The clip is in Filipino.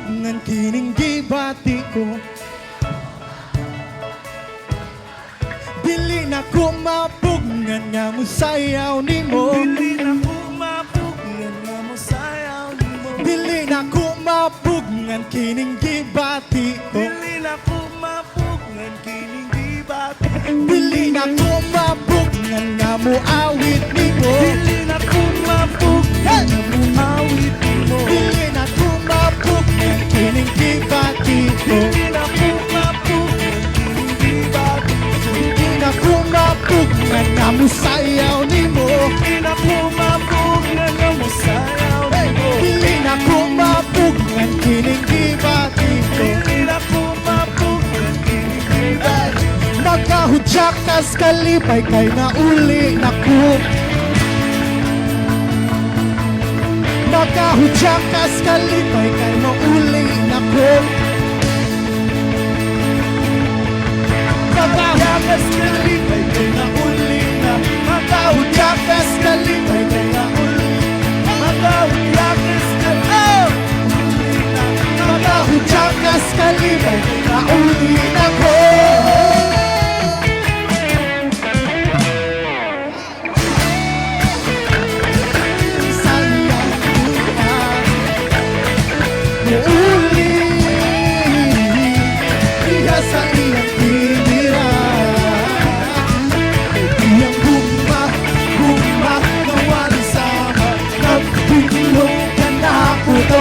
ngan kining gibati ko. Dili na ko mapugngan nga mo sayaw nimo. Dili na ko mapugngan nga mo sayaw nimo. Dili na ko mapugngan kining gibati ko. Dili na ko mapugngan kining gibati. Dili na ko mapugngan nga mo awit nimo. Dili na ko mapugngan nga mo awit nimo. Dili na ko mapugngan kining gibati ko. Dili na ko mapugngan kining gibati. Dili na ko mapugngan nga mo sayaw nimo. Dili na ko mapugngan nga mo sayaw nimo. Dili na ko mapugngan kining gibati ko. Dili na ko mapugngan kining gibati. Nagkahudyak kas kalipay kay nauli na ko. Nagkahudyak kas kalipay kay nauli na ko. Nagkahudyak kas kalipay kay nauli na. Nagkahudyak kas kalipay kay nauli. Nagkahudyak kas kalipay. Nagkahudyak kas kalipay kay nauli na ko. Uli iya sa iyang tiniran. Iyang gumma nawali sama. Nagpilong ka na ako to